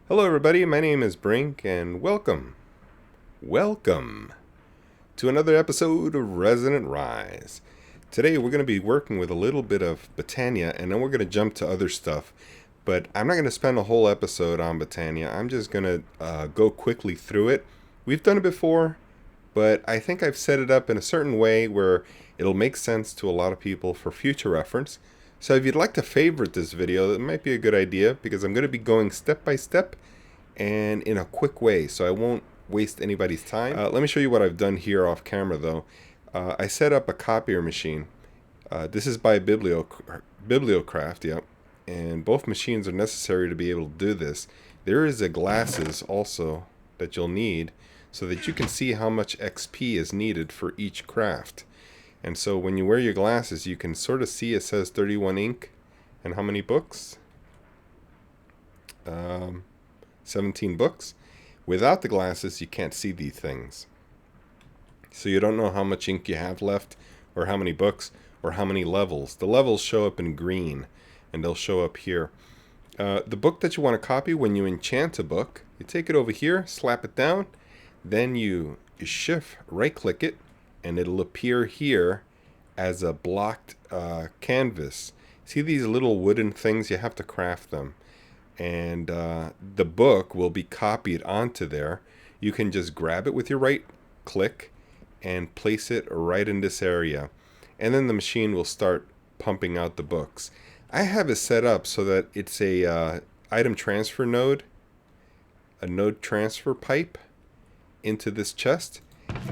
Hello everybody, my name is Brink and welcome to another episode of Resonant Rise. Today we're going to be working with a little bit of Botania and then we're going to jump to other stuff. But I'm not going to spend a whole episode on Botania, I'm just going to go quickly through it. We've done it before, but I think I've set it up in a certain way where it'll make sense to a lot of people for future reference. So if you'd like to favorite this video, that might be a good idea because I'm going to be going step by step and in a quick way, so I won't waste anybody's time. Let me show you what I've done here off camera though. I set up a copier machine. This is by Bibliocraft, yep. And both machines are necessary to be able to do this. There is a glasses also that you'll need so that you can see how much XP is needed for each craft. And so when you wear your glasses, you can sort of see it says 31 ink and how many books? 17 books. Without the glasses, you can't see these things. So you don't know how much ink you have left, or how many books, or how many levels. The levels show up in green, and they'll show up here. The book that you want to copy, when you enchant a book, you take it over here, slap it down, then you shift right-click it, and it'll appear here as a blocked canvas. See these little wooden things? You have to craft them. And the book will be copied onto there. You can just grab it with your right click and place it right in this area. And then the machine will start pumping out the books. I have it set up so that it's a item transfer node, a node transfer pipe into this chest.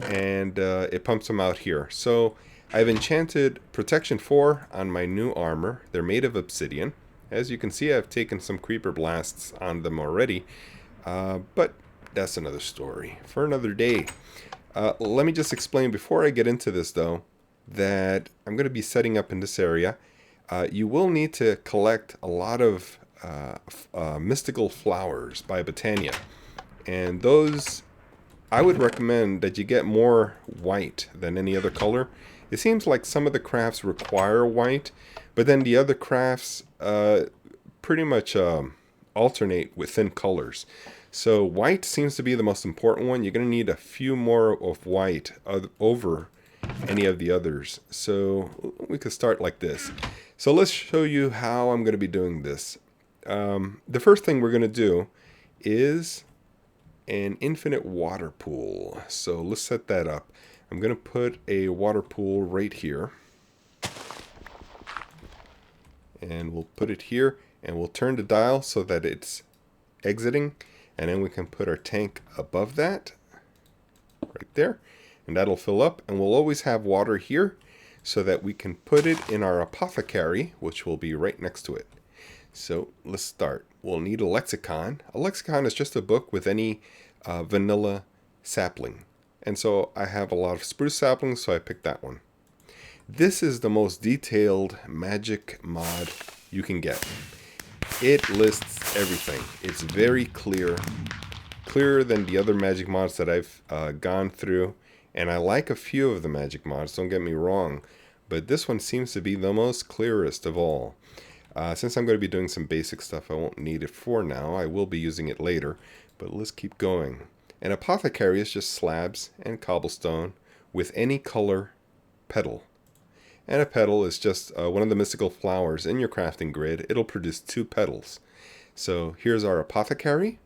And it pumps them out here. So I've enchanted protection 4 on my new armor. They're made of obsidian. As you can see, I've taken some creeper blasts on them already, but that's another story for another day. Let me just explain before I get into this though, that I'm going to be setting up in this area. You will need to collect a lot of mystical flowers by Botania, and those I would recommend that you get more white than any other color. It seems like some of the crafts require white, but then the other crafts pretty much alternate within colors. So white seems to be the most important one. You're going to need a few more of white over any of the others. So we could start like this. So let's show you how I'm going to be doing this. The first thing we're going to do is an infinite water pool. So let's set that up. I'm going to put a water pool right here. And we'll put it here and we'll turn the dial so that it's exiting. And then we can put our tank above that. Right there. And that'll fill up. And we'll always have water here so that we can put it in our apothecary, which will be right next to it. So let's start. We'll need a lexicon. A lexicon is just a book with any vanilla sapling. And so I have a lot of spruce saplings, so I picked that one. This is the most detailed magic mod you can get. It lists everything. It's very clear. Clearer than the other magic mods that I've gone through. And I like a few of the magic mods, don't get me wrong. But this one seems to be the most clearest of all. Since I'm going to be doing some basic stuff, I won't need it for now. I will be using it later. But let's keep going. An apothecary is just slabs and cobblestone with any color petal. And a petal is just one of the mystical flowers in your crafting grid. It'll produce 2 petals. So here's our apothecary.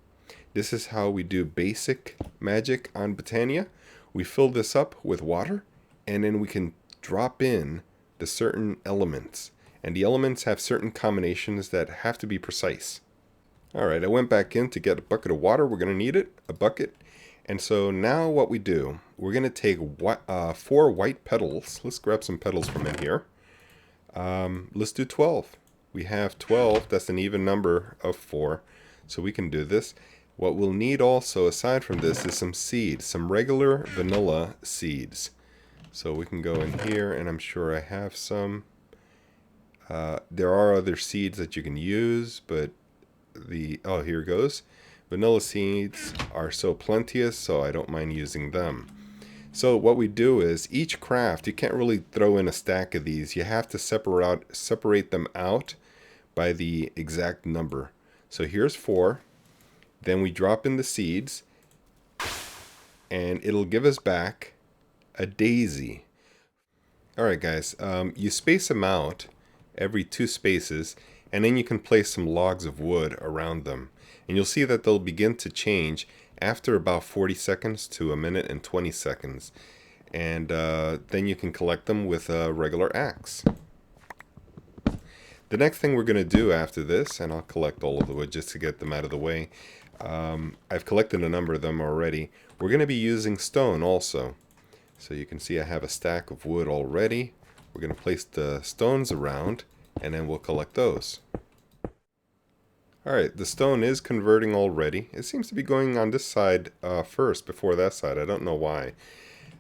This is how we do basic magic on Botania. We fill this up with water, and then we can drop in the certain elements. And the elements have certain combinations that have to be precise. Alright, I went back in to get a bucket of water. We're going to need it, a bucket. And so now what we do, we're going to take 4 white petals. Let's grab some petals from in here. Let's do 12. We have 12. That's an even number of 4. So we can do this. What we'll need also, aside from this, is some seeds. Some regular vanilla seeds. So we can go in here, and I'm sure I have some. There are other seeds that you can use, but oh, here goes. Vanilla seeds are so plenteous, so I don't mind using them. So what we do is each craft, you can't really throw in a stack of these. You have to separate them out by the exact number. So here's 4. Then we drop in the seeds, and it'll give us back a daisy. Alright guys, you space them out every 2 spaces, and then you can place some logs of wood around them. And you'll see that they'll begin to change after about 40 seconds to 1 minute and 20 seconds. And then you can collect them with a regular axe. The next thing we're going to do after this, and I'll collect all of the wood just to get them out of the way. I've collected a number of them already. We're going to be using stone also. So you can see I have a stack of wood already. We're going to place the stones around, and then we'll collect those. Alright, the stone is converting already. It seems to be going on this side first before that side. I don't know why.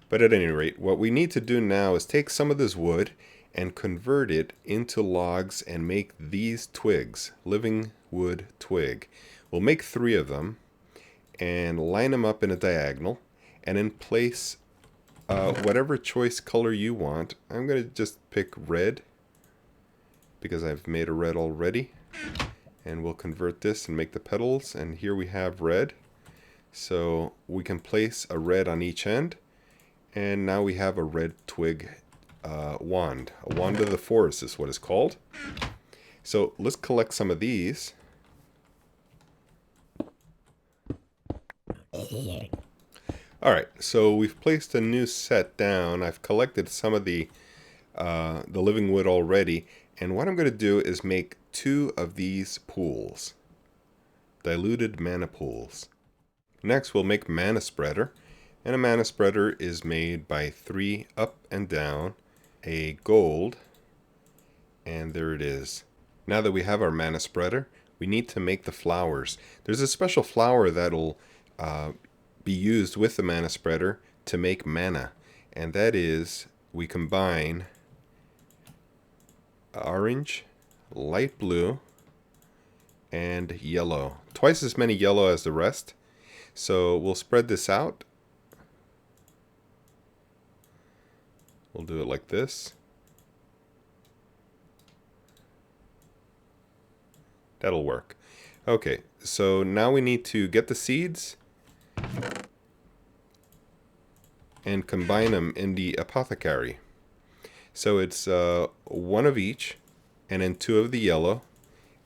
But at any rate, what we need to do now is take some of this wood and convert it into logs and make these twigs, living wood twig. We'll make 3 of them and line them up in a diagonal, and then place whatever choice color you want. I'm going to just pick red because I've made a red already. And we'll convert this and make the petals, and here we have red. So we can place a red on each end, and now we have a red twig wand. A wand of the forest is what it's called. So let's collect some of these. Alright, so we've placed a new set down. I've collected some of the living wood already, and what I'm going to do is make 2 of these pools. Diluted mana pools. Next we'll make mana spreader, and a mana spreader is made by 3 up and down, a gold, and there it is. Now that we have our mana spreader, we need to make the flowers. There's a special flower that'll be used with the mana spreader to make mana, and that is, we combine orange, light blue, and yellow. Twice as many yellow as the rest. So we'll spread this out. We'll do it like this. That'll work. Okay, so now we need to get the seeds and combine them in the apothecary. So it's 1 of each, and then 2 of the yellow,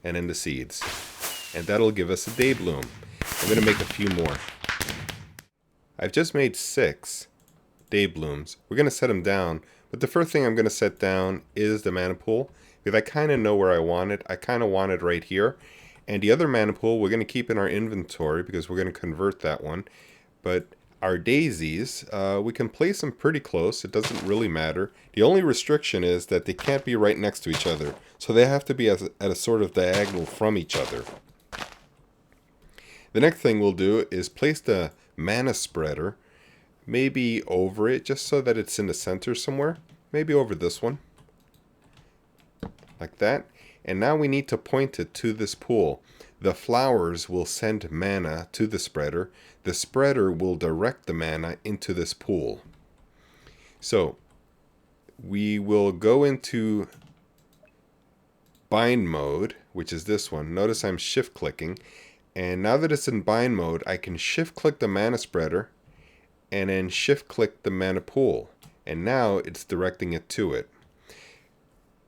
and then the seeds. And that'll give us a daybloom. I'm going to make a few more. I've just made 6 dayblooms. We're going to set them down, but the first thing I'm going to set down is the mana pool, because I kind of know where I want it. I kind of want it right here. And the other mana pool we're going to keep in our inventory, because we're going to convert that one. But our daisies, we can place them pretty close. It doesn't really matter. The only restriction is that they can't be right next to each other. So they have to be at a sort of diagonal from each other. The next thing we'll do is place the mana spreader maybe over it, just so that it's in the center somewhere. Maybe over this one. Like that. And now we need to point it to this pool. The flowers will send mana to the spreader. The spreader will direct the mana into this pool. So we will go into bind mode, which is this one. Notice I'm shift clicking. And now that it's in bind mode, I can shift click the mana spreader and then shift click the mana pool. And now it's directing it to it.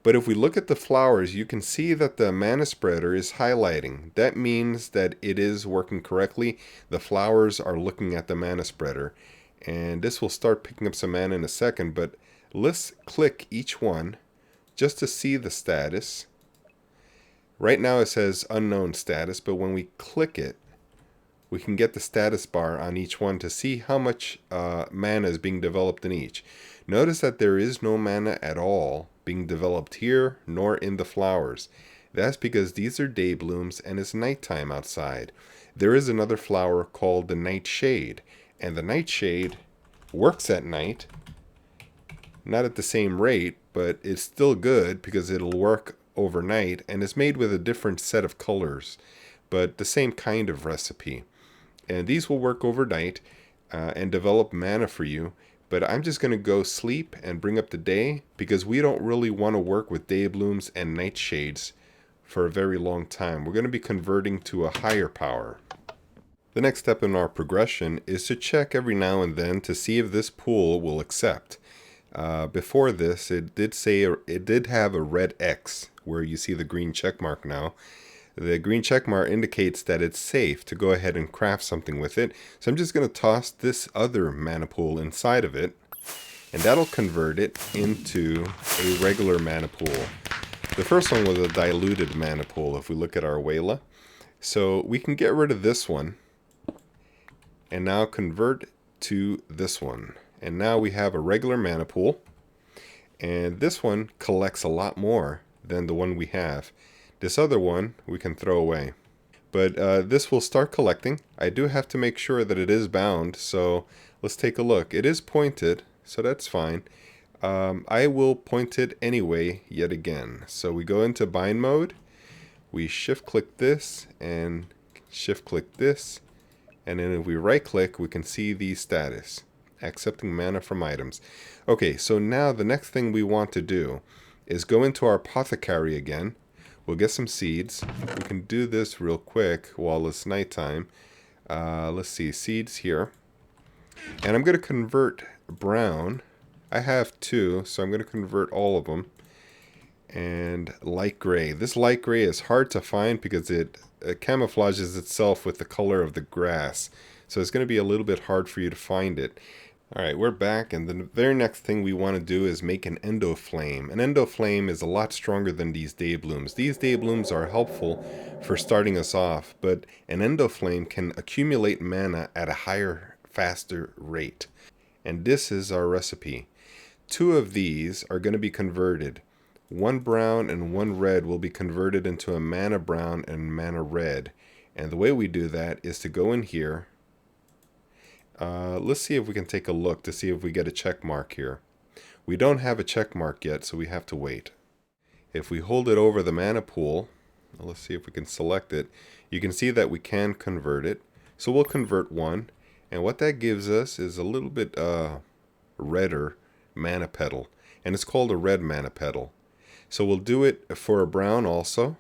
But if we look at the flowers, you can see that the mana spreader is highlighting. That means that it is working correctly. The flowers are looking at the mana spreader. And this will start picking up some mana in a second, but let's click each one just to see the status. Right now it says unknown status, but when we click it, we can get the status bar on each one to see how much mana is being developed in each. Notice that there is no mana at all being developed here, nor in the flowers. That's because these are dayblooms and it's nighttime outside. There is another flower called the nightshade, and the nightshade works at night. Not at the same rate, but it's still good because it'll work overnight, and it's made with a different set of colors, but the same kind of recipe. And these will work overnight and develop mana for you. But I'm just going to go sleep and bring up the day, because we don't really want to work with dayblooms and nightshades for a very long time. We're going to be converting to a higher power. The next step in our progression is to check every now and then to see if this pool will accept. Before this, it did have a red X where you see the green check mark now. The green check mark indicates that it's safe to go ahead and craft something with it. So I'm just going to toss this other mana pool inside of it, and that'll convert it into a regular mana pool. The first one was a diluted mana pool if we look at our Wayla. So we can get rid of this one and now convert to this one. And now we have a regular mana pool. And this one collects a lot more than the one we have. This other one we can throw away. But this will start collecting. I do have to make sure that it is bound. So let's take a look. It is pointed, so that's fine. I will point it anyway yet again. So we go into bind mode. We shift click this and shift click this. And then if we right click, we can see the status. Accepting mana from items. Okay, so now the next thing we want to do is go into our apothecary again. We'll get some seeds. We can do this real quick while it's nighttime. Let's see, seeds here. And I'm going to convert brown. I have 2, so I'm going to convert all of them. And light gray. This light gray is hard to find because it camouflages itself with the color of the grass. So it's going to be a little bit hard for you to find it. Alright, we're back, and the very next thing we want to do is make an endoflame. An endoflame is a lot stronger than these dayblooms. These dayblooms are helpful for starting us off, but an endoflame can accumulate mana at a higher, faster rate. And this is our recipe. 2 of these are going to be converted. 1 brown and 1 red will be converted into a mana brown and mana red. And the way we do that is to go in here. Let's see if we can take a look to see if we get a check mark here. We don't have a check mark yet, so we have to wait. If we hold it over the mana pool, let's see if we can select it. You can see that we can convert it. So we'll convert 1. And what that gives us is a little bit redder mana petal. And it's called a red mana petal. So we'll do it for a brown also.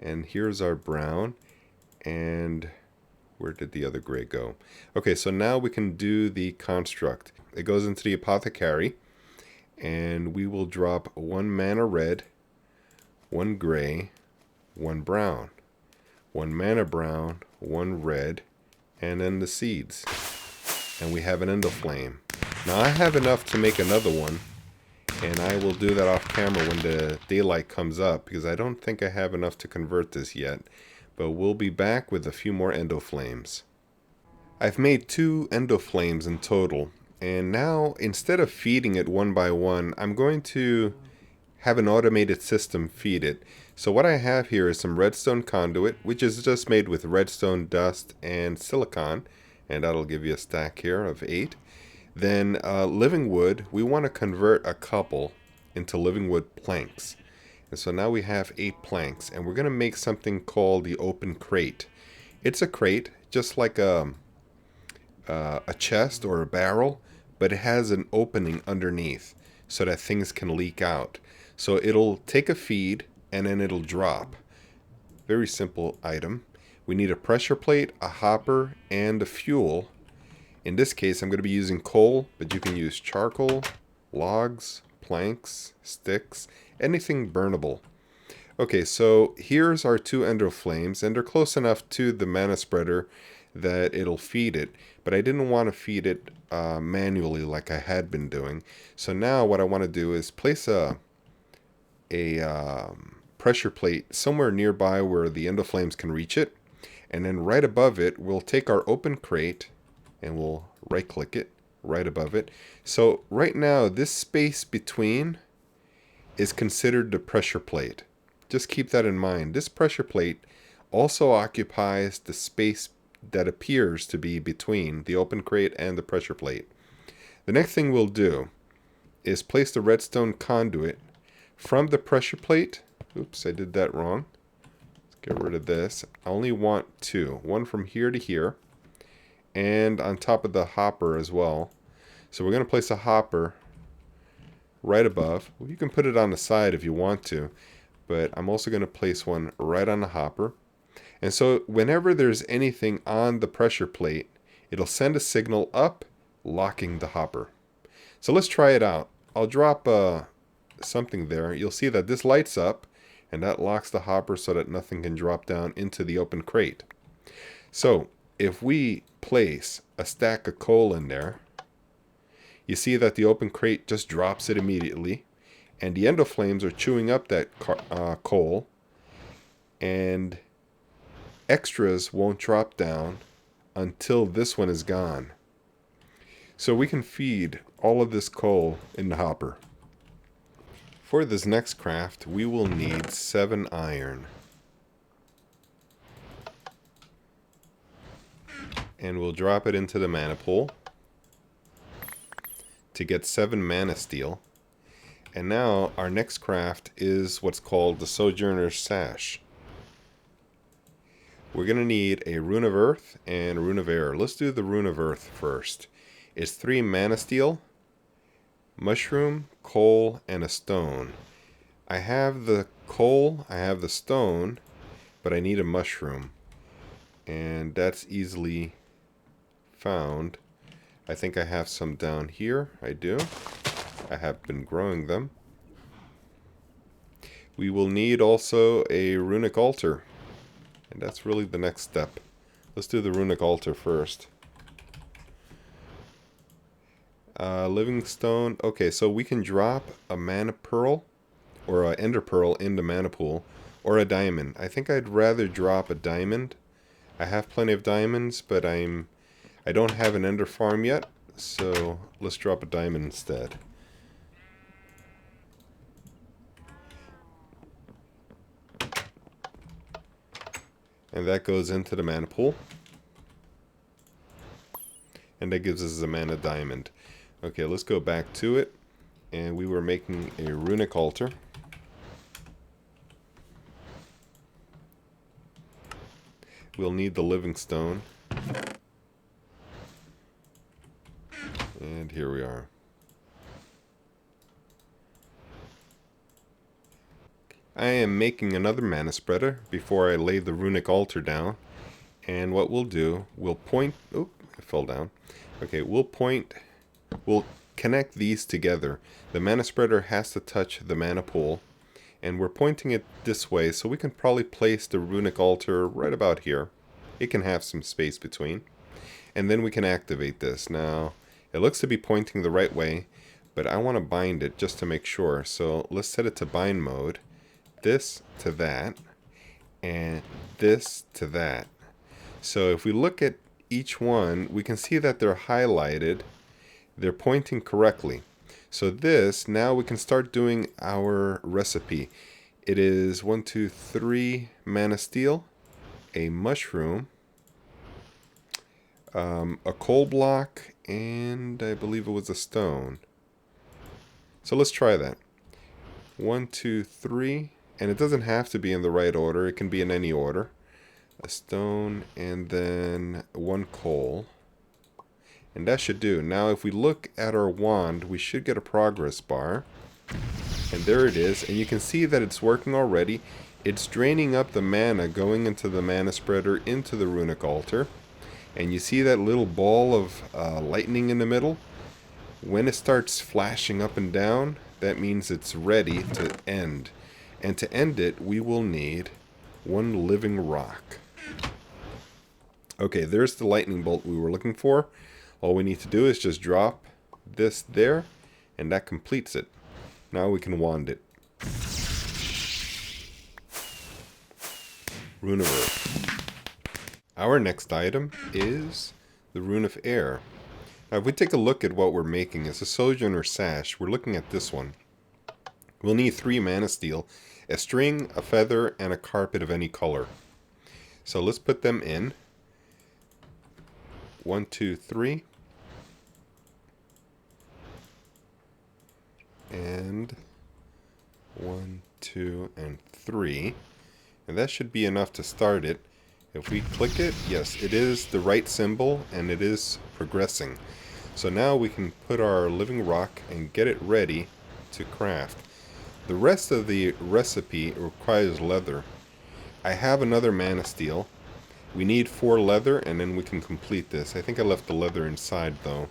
And here's our brown. And where did the other gray go? Okay, so now we can do the construct. It goes into the apothecary. And we will drop 1 mana red, 1 gray, 1 brown. 1 mana brown, 1 red, and then the seeds. And we have an endoflame. Now I have enough to make another one. And I will do that off camera when the daylight comes up, because I don't think I have enough to convert this yet. But we'll be back with a few more endoflames. I've made 2 endoflames in total. And now, instead of feeding it one by one, I'm going to have an automated system feed it. So what I have here is some redstone conduit, which is just made with redstone, dust, and silicon. And that'll give you a stack here of 8. Then living wood, we want to convert a couple into living wood planks. And so now we have 8 planks, and we're going to make something called the open crate. It's a crate, just like a chest or a barrel, but it has an opening underneath so that things can leak out. So it'll take a feed, and then it'll drop. Very simple item. We need a pressure plate, a hopper, and a fuel. In this case, I'm going to be using coal, but you can use charcoal, logs, planks, sticks, anything burnable. Okay, so here's our 2 endoflames, and they're close enough to the mana spreader that it'll feed it, but I didn't want to feed it manually like I had been doing. So now what I want to do is place a pressure plate somewhere nearby where the endoflames can reach it, and then right above it, we'll take our open crate, and we'll right click it right above it. So right now this space between is considered the pressure plate. Just keep that in mind. This pressure plate also occupies the space that appears to be between the open crate and the pressure plate. The next thing we'll do is place the redstone conduit from the pressure plate. Oops, I did that wrong. Let's get rid of this. I only want 2. One from here to here, and on top of the hopper as well. So we're going to place a hopper right above. Well, you can put it on the side if you want to, but I'm also going to place one right on the hopper. And so whenever there's anything on the pressure plate, it'll send a signal up, locking the hopper. So let's try it out. I'll drop something there. You'll see that this lights up, and that locks the hopper so that nothing can drop down into the open crate. So if we place a stack of coal in there, you see that the open crate just drops it immediately, and the endoflames are chewing up that coal, and extras won't drop down until this one is gone. So we can feed all of this coal in the hopper. For this next craft, we will need 7 iron. And we'll drop it into the mana pool to get 7 mana steel. And now our next craft is what's called the Sojourner Sash. We're going to need a Rune of Earth and a Rune of Air. Let's do the Rune of Earth first. It's 3 mana steel, mushroom, coal, and a stone. I have the coal, I have the stone, but I need a mushroom. And that's easily found. I think I have some down here. I do. I have been growing them. We will need also a runic altar. And that's really the next step. Let's do the runic altar first. Living stone. Okay, so we can drop a mana pearl or an ender pearl in the mana pool, or a diamond. I think I'd rather drop a diamond. I have plenty of diamonds, but I don't have an ender farm yet, so let's drop a diamond instead. And that goes into the mana pool. And that gives us a mana diamond. Okay, let's go back to it. And we were making a runic altar. We'll need the living stone. And here we are. I am making another mana spreader before I lay the runic altar down. And what we'll do, we'll point... Oop, it fell down. Okay, we'll connect these together. The mana spreader has to touch the mana pool. And we're pointing it this way, so we can probably place the runic altar right about here. It can have some space between. And then we can activate this. Now, it looks to be pointing the right way, but I want to bind it just to make sure. So let's set it to bind mode. This to that, and this to that. So if we look at each one, we can see that they're highlighted. They're pointing correctly. So this, now we can start doing our recipe. It is 1, 2, 3 mana steel, a mushroom, a coal block, and I believe it was a stone. So let's try that. 1, 2, 3, and it doesn't have to be in the right order. It can be in any order. A stone, and then 1 coal. And that should do. Now if we look at our wand, we should get a progress bar. And there it is. And you can see that it's working already. It's draining up the mana going into the mana spreader into the runic altar. And you see that little ball of lightning in the middle? When it starts flashing up and down, that means it's ready to end. And to end it, we will need 1 living rock. Okay, there's the lightning bolt we were looking for. All we need to do is just drop this there, and that completes it. Now we can wand it. Rune of Earth. Our next item is the Rune of Air. Now if we take a look at what we're making, it's a Sojourner Sash. We're looking at this one. We'll need 3 mana steel, a string, a feather, and a carpet of any color. So let's put them in. 1, 2, 3. And 1, 2, and 3. And that should be enough to start it. If we click it, yes, it is the right symbol and it is progressing. So now we can put our living rock and get it ready to craft. The rest of the recipe requires leather. I have another mana steel, We need 4 leather, and then we can complete this. I think I left the leather inside, though.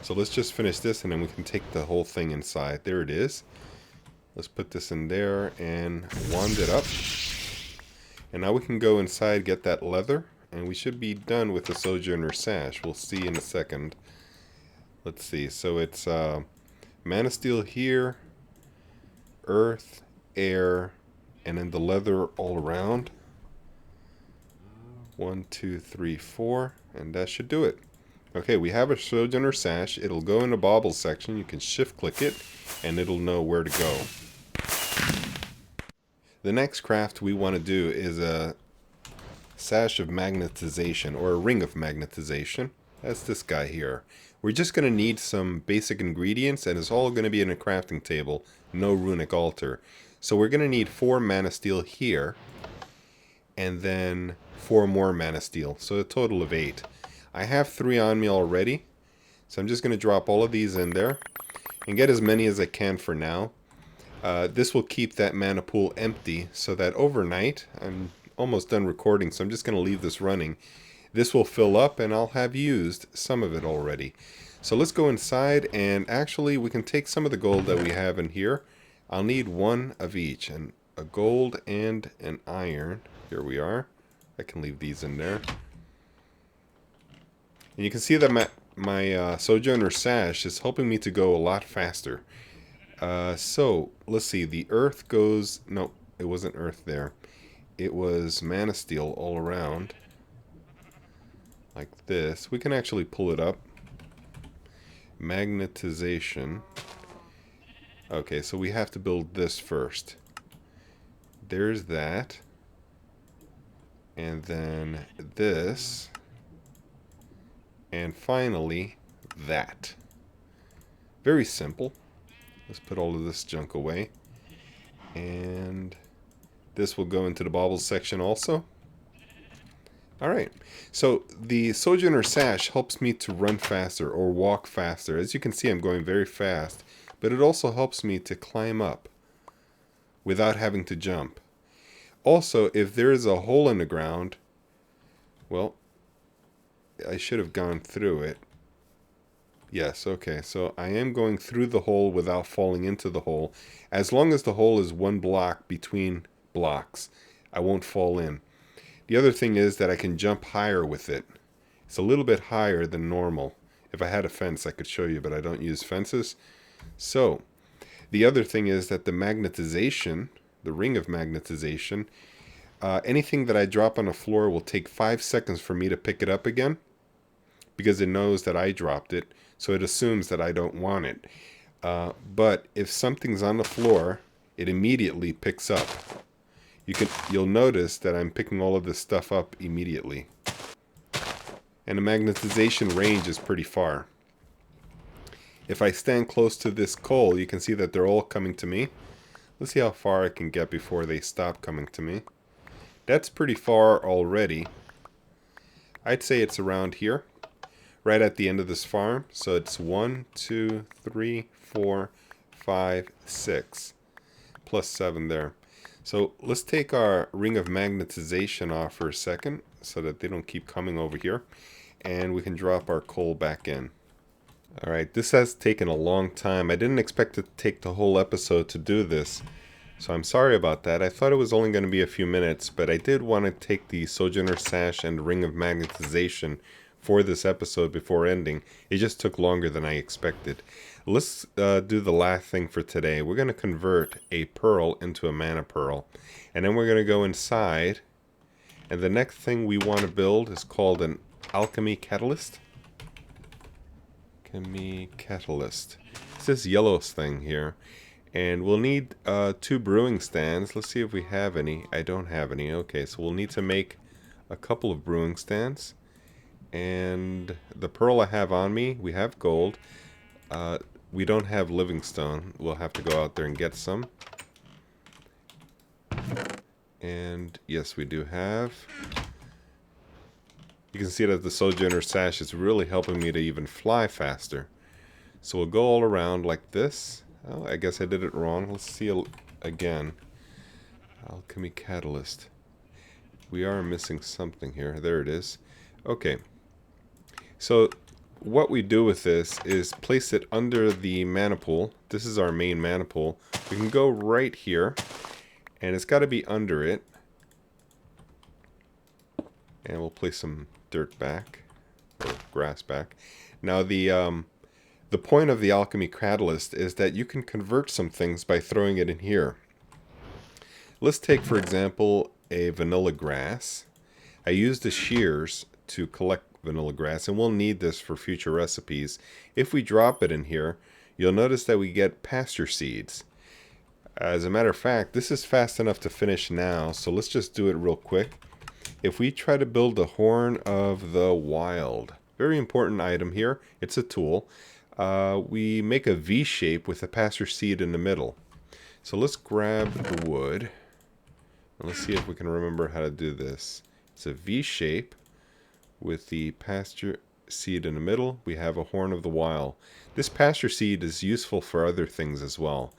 So let's just finish this, and then we can take the whole thing inside. There it is. Let's put this in there and wand it up. And now we can go inside, get that leather, and we should be done with the Sojourner Sash. We'll see in a second. Let's see. So it's mana steel here, earth, air, and then the leather all around. 1, 2, 3, 4, and that should do it. Okay, we have a Sojourner Sash. It'll go in the baubles section. You can shift click it, and it'll know where to go. The next craft we want to do is a sash of magnetization, or a ring of magnetization. That's this guy here. We're just going to need some basic ingredients, and it's all going to be in a crafting table. No runic altar. So we're going to need 4 mana steel here, and then 4 more mana steel. So a total of 8. I have 3 on me already, so I'm just going to drop all of these in there and get as many as I can for now. This will keep that mana pool empty so that overnight, I'm almost done recording, so I'm just going to leave this running. This will fill up and I'll have used some of it already. So let's go inside, and actually we can take some of the gold that we have in here. I'll need 1 of each, and a gold and an iron. Here we are. I can leave these in there. And you can see that my Sojourner Sash is helping me to go a lot faster. So, let's see. The earth goes... No, it wasn't earth there. It was mana steel all around. Like this. We can actually pull it up. Magnetization. Okay, so we have to build this first. There's that. And then this. And finally, that. Very simple. Let's put all of this junk away. And this will go into the baubles section also. Alright, so the Sojourner Sash helps me to run faster or walk faster. As you can see, I'm going very fast. But it also helps me to climb up without having to jump. Also, if there is a hole in the ground, well, I should have gone through it. Yes, okay, so I am going through the hole without falling into the hole. As long as the hole is 1 block between blocks, I won't fall in. The other thing is that I can jump higher with it. It's a little bit higher than normal. If I had a fence, I could show you, but I don't use fences. So, the other thing is that the magnetization, the ring of magnetization, anything that I drop on the floor will take 5 seconds for me to pick it up again, because it knows that I dropped it, so it assumes that I don't want it. But if something's on the floor, it immediately picks up. You'll notice that I'm picking all of this stuff up immediately. And the magnetization range is pretty far. If I stand close to this coal, you can see that they're all coming to me. Let's see how far I can get before they stop coming to me. That's pretty far already. I'd say it's around here, right at the end of this farm. So it's 1, 2, 3, 4, 5, 6, plus 7 there. So let's take our ring of magnetization off for a second so that they don't keep coming over here. And we can drop our coal back in. Alright, this has taken a long time. I didn't expect to take the whole episode to do this, so I'm sorry about that. I thought it was only going to be a few minutes, but I did want to take the Sojourner Sash and Ring of Magnetization for this episode before ending. It just took longer than I expected. Let's do the last thing for today. We're going to convert a pearl into a mana pearl, and then we're going to go inside, and the next thing we want to build is called an Alchemy Catalyst. Catalyst. It's this yellow thing here. And we'll need 2 brewing stands. Let's see if we have any. I don't have any. Okay, so we'll need to make a couple of brewing stands. And the pearl I have on me, we have gold. We don't have living stone. We'll have to go out there and get some. And yes, we do have. You can see that the Sojourner Sash is really helping me to even fly faster. So we'll go all around like this. Oh, I guess I did it wrong. Let's see again. Alchemy Catalyst. we are missing something here. There it is. Okay. So what we do with this is place it under the mana pool. This is our main mana pool. We can go right here, and it's got to be under it. And we'll place some dirt back, or grass back. Now the point of the Alchemy Catalyst is that you can convert some things by throwing it in here. Let's take, for example, a vanilla grass. I used the shears to collect vanilla grass, and we'll need this for future recipes. If we drop it in here, you'll notice that we get pasture seeds. As a matter of fact, this is fast enough to finish now, so let's just do it real quick. If we try to build the Horn of the Wild, very important item here, it's a tool. We make a V shape with a pasture seed in the middle. So let's grab the wood, and let's see if we can remember how to do this. It's a V shape with the pasture seed in the middle. We have a Horn of the Wild. This pasture seed is useful for other things as well.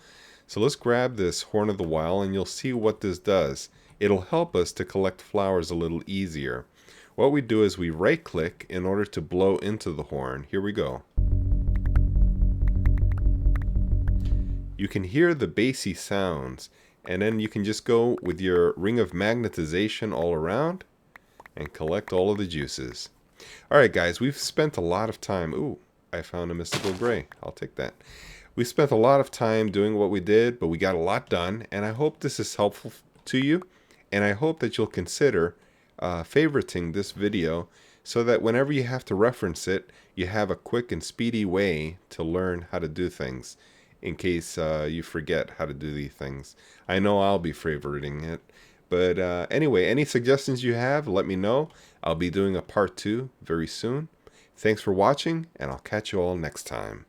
So let's grab this Horn of the Wild, and you'll see what this does. It'll help us to collect flowers a little easier. What we do is we right click in order to blow into the horn. Here we go. You can hear the bassy sounds, and then you can just go with your ring of magnetization all around and collect all of the juices. Alright guys, we've spent a lot of time. Ooh, I found a mystical gray. I'll take that. We spent a lot of time doing what we did, but we got a lot done, and I hope this is helpful to you. And I hope that you'll consider favoriting this video so that whenever you have to reference it, you have a quick and speedy way to learn how to do things in case you forget how to do these things. I know I'll be favoriting it. But anyway, any suggestions you have, let me know. I'll be doing a part 2 very soon. Thanks for watching, and I'll catch you all next time.